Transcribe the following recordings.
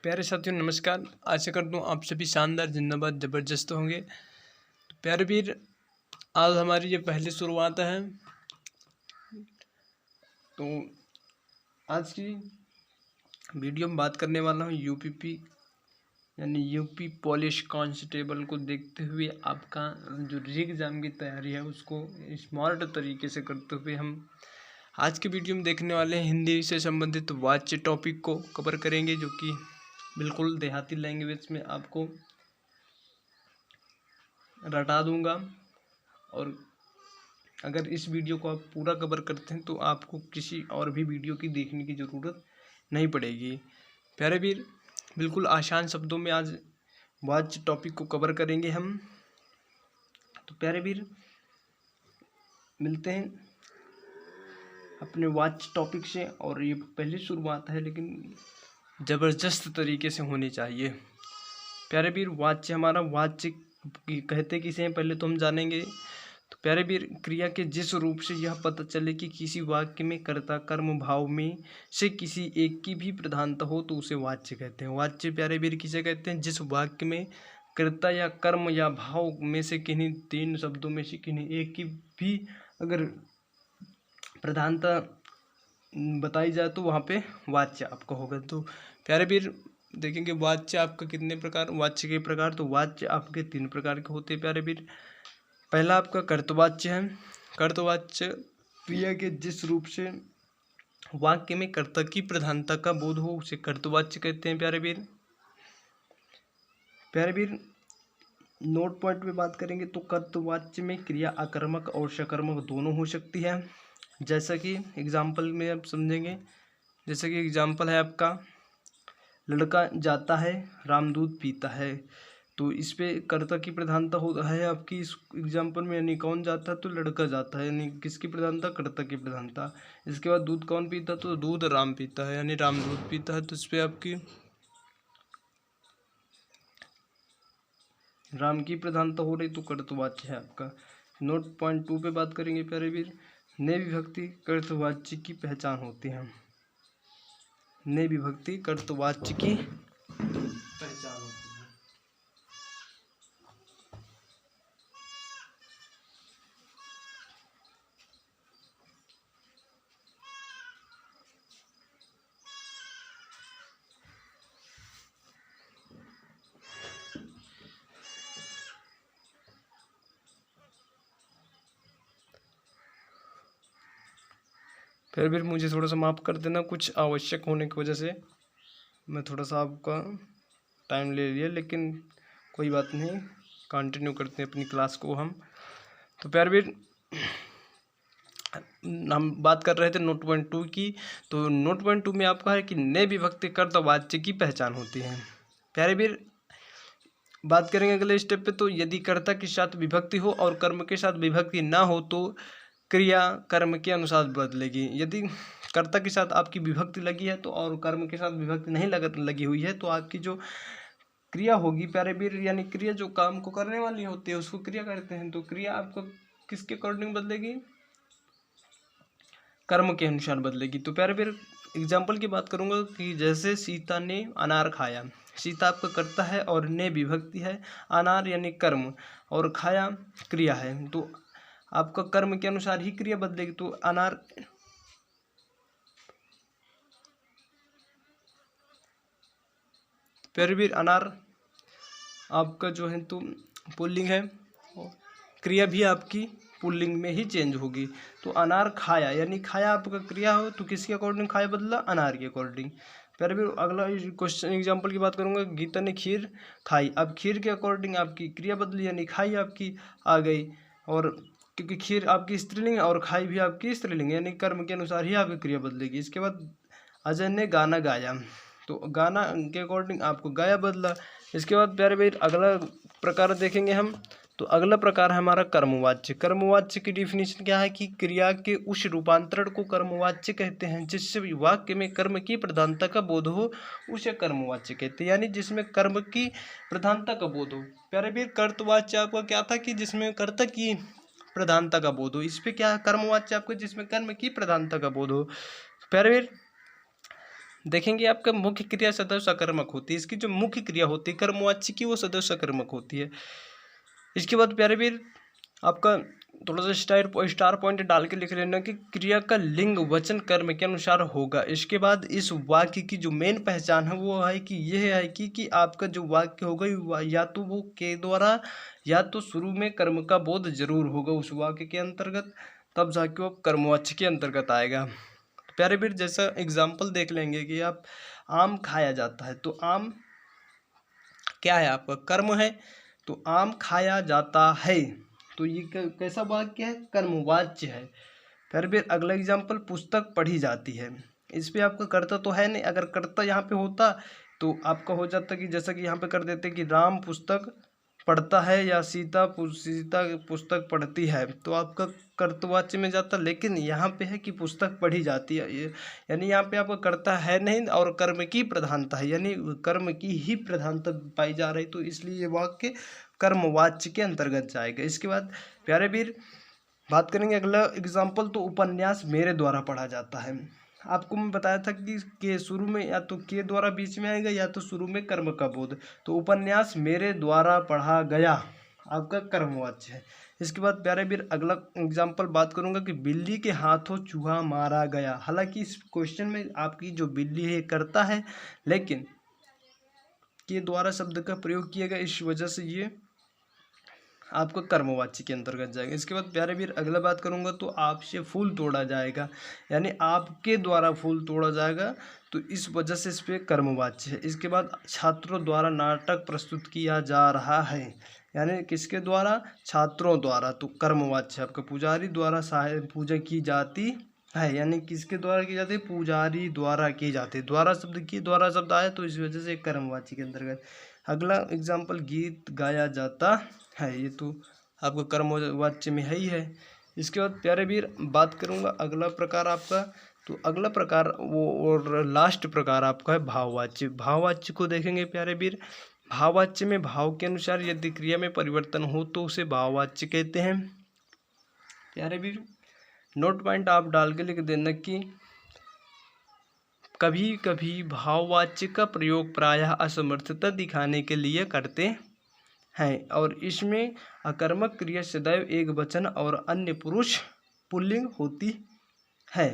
प्यारे साथियों नमस्कार। आशा करता हूँ आप सभी शानदार जिंदाबाद ज़बरदस्त होंगे। तो प्यारे वीर, आज हमारी ये पहली शुरुआत है। तो आज की वीडियो में बात करने वाला हूँ यूपीपी यानी यूपी पुलिस कांस्टेबल को देखते हुए आपका जो री एग्ज़ाम की तैयारी है उसको स्मार्ट तरीके से करते हुए हम आज की वीडियो में देखने वाले हैं। हिंदी से संबंधित वाच्य टॉपिक को कवर करेंगे, जो कि बिल्कुल देहाती लैंग्वेज में आपको रटा दूंगा। और अगर इस वीडियो को आप पूरा कवर करते हैं तो आपको किसी और भी वीडियो की देखने की ज़रूरत नहीं पड़ेगी। प्यारे वीर, बिल्कुल आसान शब्दों में आज वाच्य टॉपिक को कवर करेंगे हम। तो प्यारे वीर, मिलते हैं अपने वाच्य टॉपिक से। और ये पहली शुरुआत है, लेकिन ज़बरदस्त तरीके से होनी चाहिए। प्यारे वीर, वाच्य हमारा वाच्य कहते किसे हैं पहले तो हम जानेंगे। तो प्यारे वीर, क्रिया के जिस रूप से यह पता चले कि किसी वाक्य में कर्ता कर्म भाव में से किसी एक की भी प्रधानता हो तो उसे वाच्य कहते हैं। वाच्य प्यारे वीर किसे कहते हैं? जिस वाक्य में कर्ता या कर्म या भाव में से किन्हीं तीन शब्दों में से किन्हीं एक की भी अगर प्रधानता बताई जाए तो वहाँ पे वाच्य आपका होगा। तो प्यारे वीर देखेंगे वाच्य आपका कितने प्रकार, वाच्य के प्रकार। तो वाच्य आपके तीन प्रकार के होते हैं प्यारे वीर। पहला आपका कर्तवाच्य है। कर्तवाच्य क्रिया के जिस रूप से वाक्य में कर्ता की प्रधानता का बोध हो उसे कर्तवाच्य कहते हैं प्यारे वीर। प्यारे वीर, नोट पॉइंट पे बात करेंगे तो कर्तवाच्य में क्रिया आकर्मक और सकर्मक दोनों हो सकती है। जैसा कि एग्जाम्पल में आप समझेंगे। जैसा कि एग्जाम्पल है आपका, लड़का जाता है राम दूध पीता है। तो इस पे कर्ता की प्रधानता होता है आपकी इस एग्जाम्पल में, यानी कौन जाता है तो लड़का जाता है, यानी किसकी प्रधानता? कर्ता की प्रधानता। इसके बाद दूध कौन पीता है? तो दूध राम पीता है, यानी राम दूध पीता है। तो इस पे आपकी राम की प्रधानता हो रही तो कर्तवाच्य है आपका। नोट पॉइंट 2 पे बात करेंगे प्यारे वीर। ने विभक्ति कर्तवाच्य की पहचान होती है। ने विभक्ति कर्तवाच्य की पहचान होती है। फिर मुझे थोड़ा सा माफ़ कर देना, कुछ आवश्यक होने की वजह से मैं थोड़ा सा आपका टाइम ले लिया, लेकिन कोई बात नहीं, कंटिन्यू करते हैं अपनी क्लास को हम। तो प्यारे वीर, हम बात कर रहे थे नोट पॉइंट 2 की। तो नोट पॉइंट 2 में आपका है कि ने विभक्ति कर्तवाच्य की पहचान होती है। प्यारे वीर, बात करेंगे अगले स्टेप पे। तो यदि कर्ता के साथ विभक्ति हो और कर्म के साथ विभक्ति ना हो तो क्रिया कर्म के अनुसार बदलेगी। यदि कर्ता के साथ आपकी विभक्ति लगी है तो और कर्म के साथ विभक्ति नहीं लगी हुई है तो आपकी जो क्रिया होगी प्यारे वीर, यानी क्रिया जो काम को करने वाली होती है उसको क्रिया कहते हैं। तो क्रिया आपको किसके अकॉर्डिंग बदलेगी? कर्म के अनुसार बदलेगी। तो प्यारे वीर, एग्जाम्पल की बात करूंगा कि जैसे सीता ने अनार खाया। सीता आपका कर्ता है और ने विभक्ति है, अनार यानी कर्म और खाया क्रिया है। तो आपका कर्म के अनुसार ही क्रिया बदलेगी। तो अनार प्यारे वीर, अनार आपका जो है तो पुल्लिंग है, क्रिया भी आपकी पुल्लिंग में ही चेंज होगी। तो अनार खाया यानी खाया आपका क्रिया हो तो किसके अकॉर्डिंग खाया बदला? अनार के अकॉर्डिंग। प्यारे वीर, अगला क्वेश्चन एग्जाम्पल की बात करूंगा। गीता ने खीर खाई। अब खीर के अकॉर्डिंग आपकी क्रिया बदली, यानी खाई आपकी आ गई। और क्योंकि खीर आपकी स्त्रीलिंग और खाई भी आपकी स्त्रीलिंग, यानी कर्म के अनुसार ही आपकी क्रिया बदलेगी। इसके बाद अजय ने गाना गाया। तो गाना के अकॉर्डिंग आपको गाया बदला। इसके बाद प्यारे भाई अगला प्रकार देखेंगे हम। तो अगला प्रकार है हमारा कर्मवाच्य। कर्मवाच्य की डिफिनीशन क्या है कि क्रिया के उस रूपांतरण को कर्मवाच्य कहते हैं जिससे वाक्य में कर्म की प्रधानता का बोध हो उसे कर्मवाच्य कहते हैं, यानी जिसमें कर्म की प्रधानता का बोध हो। प्यारे भाई, कर्तवाच्य आपका क्या था कि जिसमें कर्ता की प्रधानता का बोध हो। इस पे क्या है? कर्मवाच्य आपको जिसमें कर्म की प्रधानता का बोध हो। प्यारे भाई, देखेंगे आपका मुख्य क्रिया सदैव सकर्मक होती है। इसकी जो मुख्य क्रिया होती है कर्मवाच्य की, वो सदैव सकर्मक होती है। इसके बाद प्यारे वीर आपका थोड़ा सा स्टार पॉइंट डाल के लिख लेना कि क्रिया का लिंग वचन कर्म के अनुसार होगा। इसके बाद इस वाक्य की जो मेन पहचान है वो है कि यह है कि आपका जो वाक्य होगा या तो वो के द्वारा या तो शुरू में कर्म का बोध जरूर होगा उस वाक्य के अंतर्गत, तब जाके वो कर्मवाच्य के अंतर्गत आएगा। तो प्यारे वीर जैसा एग्जाम्पल देख लेंगे कि आप आम खाया जाता है, तो आम क्या है आपका कर्म है, तो आम खाया जाता है, तो ये कैसा वाक्य है, कर्मवाच्य है। फिर अगला एग्जाम्पल पुस्तक पढ़ी जाती है। इस पे आपका कर्ता तो है नहीं, अगर कर्ता यहाँ पे होता तो आपका हो जाता कि जैसा कि यहाँ पे कर देते कि राम पुस्तक पढ़ता है या सीता पुस्तक पढ़ती है, तो आपका कर्तवाच्य में जाता। लेकिन यहाँ पे है कि पुस्तक पढ़ी जाती है, यानी यहाँ पे आपका कर्ता है नहीं और कर्म की प्रधानता है, यानी कर्म की ही प्रधानता पाई जा रही, तो इसलिए ये वाक्य कर्मवाच्य के अंतर्गत जाएगा। इसके बाद प्यारे वीर बात करेंगे अगला एग्जाम्पल, तो उपन्यास मेरे द्वारा पढ़ा जाता है। आपको मैं बताया था कि के शुरू में या तो के द्वारा बीच में आएगा या तो शुरू में कर्म का बोध, तो उपन्यास मेरे द्वारा पढ़ा गया आपका कर्मवाच्य है। इसके बाद प्यारे वीर अगला एग्जाम्पल बात करूंगा कि बिल्ली के हाथों चूहा मारा गया। हालांकि इस क्वेश्चन में आपकी जो बिल्ली है करता है, लेकिन के द्वारा शब्द का प्रयोग किया गया, इस वजह से ये आपको कर्मवाच्य के अंतर्गत जाएगा। इसके बाद प्यारे वीर अगला बात करूंगा, तो आपसे फूल तोड़ा जाएगा, यानी आपके द्वारा फूल तोड़ा जाएगा, तो इस वजह से इस पर कर्मवाच्य है। इसके बाद छात्रों द्वारा नाटक प्रस्तुत किया जा रहा है, यानी किसके द्वारा, छात्रों द्वारा, तो कर्मवाच्य है आपका। पुजारी द्वारा पूजा की जाती है, यानी किसके द्वारा की जाती है, पुजारी द्वारा की जाती है। द्वारा शब्द आया तो इस वजह से कर्मवाच्य के अंतर्गत। अगला एग्जाम्पल गीत गाया जाता है, ये तो आपका कर्मवाच्य में है ही है। इसके बाद प्यारे वीर बात करूंगा अगला प्रकार आपका, तो अगला प्रकार वो और लास्ट प्रकार आपका है भाववाच्य। भाववाच्य को देखेंगे प्यारे वीर, भाववाच्य में भाव के अनुसार यदि क्रिया में परिवर्तन हो तो उसे भाववाच्य कहते हैं। प्यारे वीर नोट पॉइंट आप डाल के लिख देना कि कभी कभी भाववाच्य का प्रयोग प्रायः असमर्थता दिखाने के लिए करते हैं, और इसमें अकर्मक क्रिया सदैव एक वचन और अन्य पुरुष पुल्लिंग होती है।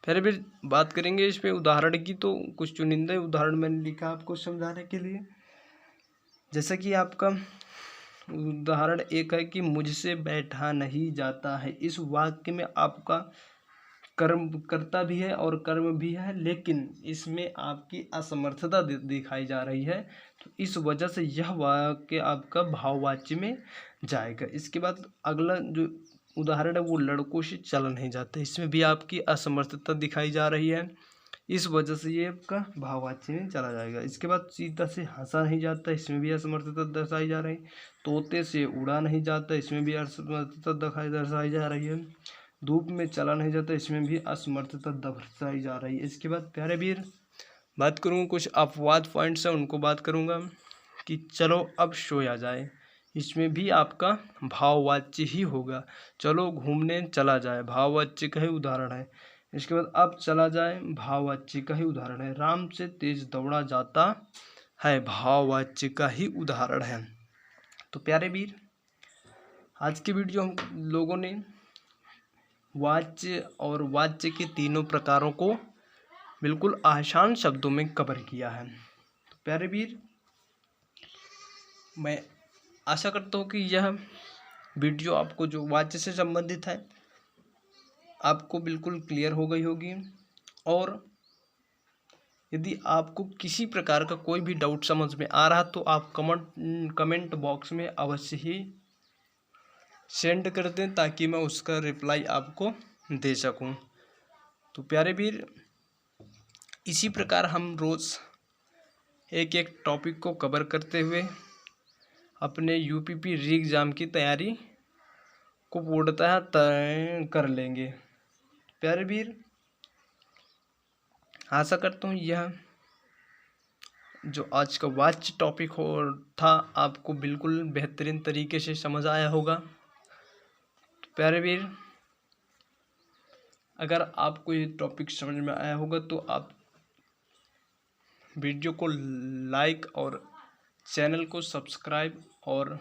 फिर भी बात करेंगे इस पे उदाहरण की, तो कुछ चुनिंदा उदाहरण मैंने लिखा आपको समझाने के लिए। जैसा कि आपका उदाहरण एक है कि मुझसे बैठा नहीं जाता है। इस वाक्य में आपका कर्म कर्ता भी है और कर्म भी है, लेकिन इसमें आपकी असमर्थता दिखाई जा रही है, तो इस वजह से यह वाक्य आपका भाववाच्य में जाएगा। इसके बाद अगला जो उदाहरण है वो लड़कों से चला नहीं जाता, इसमें भी आपकी असमर्थता दिखाई जा रही है, इस वजह से ये आपका भाववाच्य में चला जाएगा। इसके बाद सीता से हंसा नहीं जाता, इसमें भी असमर्थता दर्शाई जा रही। तोते से उड़ा नहीं जाता, इसमें भी असमर्थता दर्शाई जा रही है। धूप में चला नहीं जाता, इसमें भी असमर्थता दर्शाई जा रही है। इसके बाद प्यारे वीर बात करूँगा कुछ अपवाद पॉइंट्स हैं, उनको बात करूँगा कि चलो अब सोया जाए, इसमें भी आपका भाववाच्य ही होगा। चलो घूमने चला जाए, भाववाच्य का ही उदाहरण है। इसके बाद अब चला जाए, भाववाच्य का ही उदाहरण है। राम से तेज दौड़ा जाता है, भाववाच्य का ही उदाहरण है। तो प्यारे वीर आज की वीडियो हम लोगों ने वाच्य और वाच्य के तीनों प्रकारों को बिल्कुल आसान शब्दों में कवर किया है। तो प्यारे वीर मैं आशा करता हूँ कि यह वीडियो आपको जो वाच्य से संबंधित है आपको बिल्कुल क्लियर हो गई होगी, और यदि आपको किसी प्रकार का कोई भी डाउट समझ में आ रहा तो आप कमेंट बॉक्स में अवश्य ही सेंड कर दें, ताकि मैं उसका रिप्लाई आपको दे सकूं। तो प्यारे वीर इसी प्रकार हम रोज़ एक एक टॉपिक को कवर करते हुए अपने यूपीपी री एग्ज़ाम की तैयारी को पूर्णतः तय कर लेंगे। प्यारे वीर आशा करता हूँ यह जो आज का वाच्य टॉपिक हो था आपको बिल्कुल बेहतरीन तरीके से समझ आया होगा। तो प्यारे वीर अगर आपको ये टॉपिक समझ में आया होगा तो आप वीडियो को लाइक और चैनल को सब्सक्राइब, और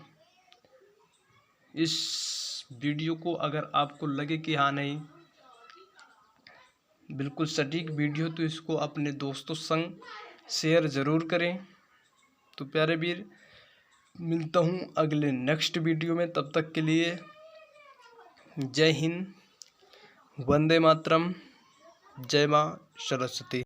इस वीडियो को अगर आपको लगे कि हाँ नहीं बिल्कुल सटीक वीडियो, तो इसको अपने दोस्तों संग शेयर ज़रूर करें। तो प्यारे वीर, मिलता हूँ अगले नेक्स्ट वीडियो में, तब तक के लिए जय हिंद, वंदे मातरम, जय माँ सरस्वती।